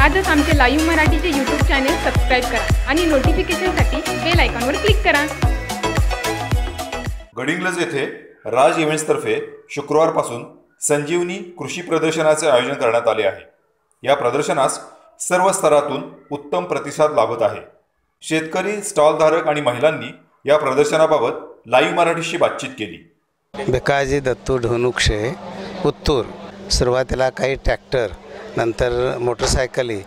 आजच आमचे लाईव्ह मराठीचे यूट्यूब चॅनेल सबस्क्राईब करा आणि नोटिफिकेशनसाठी बेल आयकॉनवर क्लिक करा। गडिंग्लज येथे राज इव्हेंट्सतर्फे शुक्रवारपासून संजीवनी कृषी प्रदर्शनाचे आयोजन करण्यात आले आहे। या प्रदर्शनास सर्व स्तरातून उत्तम प्रतिसाद लाभत आहे। शेतकरी, स्टॉलधारक आणि महिलांनी या प्रदर्शनाबाबत लाईव्ह मराठीशी बातचीत केली। भिकाजी दत्तू ढोनुक्षे, उत्तूर। सुरुवातीला काही ट्रॅक्टर, नंतर मोटरसायकली,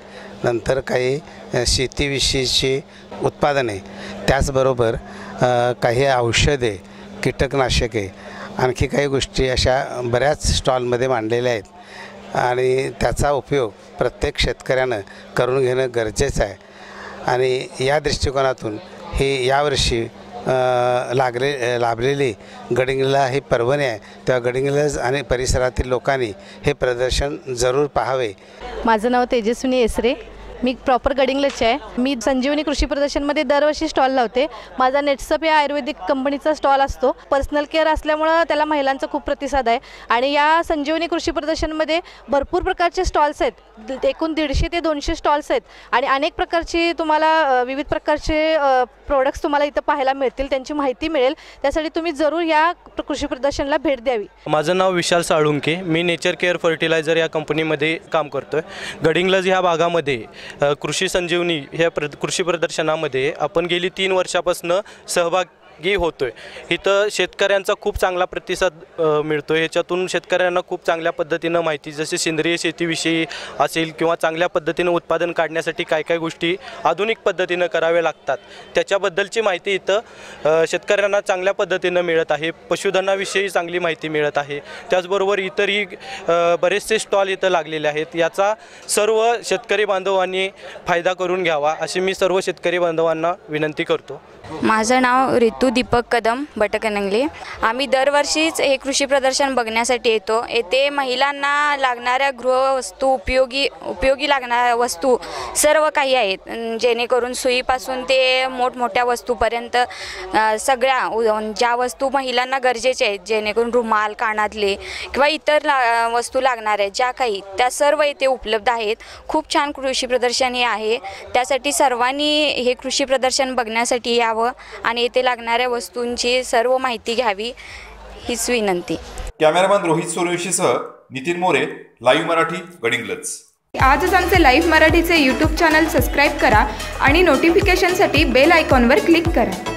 नंतर काही शेतीविषयीची उत्पादने, त्याचबरोबर काही औषधे, कीटकनाशके, आणखी काही गोष्टी अशा बऱ्याच स्टॉलमध्ये मांडलेल्या आहेत आणि त्याचा उपयोग प्रत्येक शेतकऱ्यानं करून घेणं गरजेचं आहे। आणि या दृष्टिकोनातून हे यावर्षी लाभलेली गडिंग्लजला ही पर्वणी आहे, तेव्हा गडिंग्लज आणि परिसरातील लोकांनी हे प्रदर्शन जरूर पाहावे। माझं नाव तेजस्विनी येसरे, मी प्रॉपर गडिंग्लजचे आहे। मी संजीवनी कृषी प्रदर्शनमध्ये दरवर्षी स्टॉल लावते। माझा नेटसप या आयुर्वेदिक कंपनीचा स्टॉल असतो। पर्सनल केअर असल्यामुळे त्याला महिलांचा खूप प्रतिसाद आहे आणि या संजीवनी कृषी प्रदर्शनमध्ये भरपूर प्रकारचे स्टॉल्स आहेत। एकूण 150 ते 200 स्टॉल्स आहेत आणि अनेक प्रकारची तुम्हाला विविध प्रकारचे प्रोडक्ट्स तुम्हाला इथं पाहायला मिळतील, त्यांची माहिती मिळेल। त्यासाठी तुम्ही जरूर या कृषी प्रदर्शनला भेट द्यावी। माझं नाव विशाल साळुंके, मी नेचर केअर फर्टिलायझर या कंपनीमध्ये काम करतोय। गडिंग्लज ह्या भागामध्ये कृषी संजीवनी ह्या कृषी प्रदर्शनामध्ये आपण गेली 3 वर्षापासून सहभागी होतोय। इथं शेतकऱ्यांचा खूप चांगला प्रतिसाद मिळतोय। ह्याच्यातून शेतकऱ्यांना खूप चांगल्या पद्धतीनं माहिती, जसे सेंद्रिय शेतीविषयी असेल किंवा चांगल्या पद्धतीनं उत्पादन काढण्यासाठी काय काय गोष्टी आधुनिक पद्धतीनं कराव्या लागतात, त्याच्याबद्दलची माहिती इथं शेतकऱ्यांना चांगल्या पद्धतीनं मिळत आहे। पशुधनाविषयी चांगली माहिती मिळत आहे। त्याचबरोबर इतरही बरेचसे स्टॉल इथं लागलेले आहेत। याचा सर्व शेतकरी बांधवांनी फायदा करून घ्यावा अशी मी सर्व शेतकरी बांधवांना विनंती करतो। माझं नाव ऋतू दीपक कदम भटकनंगले। आम्ही दरवर्षीच हे कृषी प्रदर्शन बघण्यासाठी येतो। येथे महिलांना लागणाऱ्या गृहवस्तू, उपयोगी लागणाऱ्या वस्तू सर्व काही आहेत, जेणेकरून सुईपासून ते मोठमोठ्या वस्तूपर्यंत सगळ्या ज्या वस्तू महिलांना गरजेच्या आहेत, जेणेकरून रुमाल, कानातले किंवा इतर वस्तू लागणाऱ्या ज्या काही, त्या सर्व इथे उपलब्ध आहेत। खूप छान कृषी प्रदर्शन हे आहे, त्यासाठी सर्वांनी हे कृषी प्रदर्शन बघण्यासाठी यावं आणि येथे लागणाऱ्या वस्तूंची सर्व माहिती घ्यावी हीच विनंती। कॅमेरामॅन रोहित सोनवंशीसह नितीन मोरे, लाईव्ह मराठी, गडिंग्लज। आजच आमचे लाईव्ह मराठीचे यूट्यूब चॅनल सबस्क्राईब करा आणि नोटिफिकेशनसाठी बेल आयकॉनवर क्लिक करा।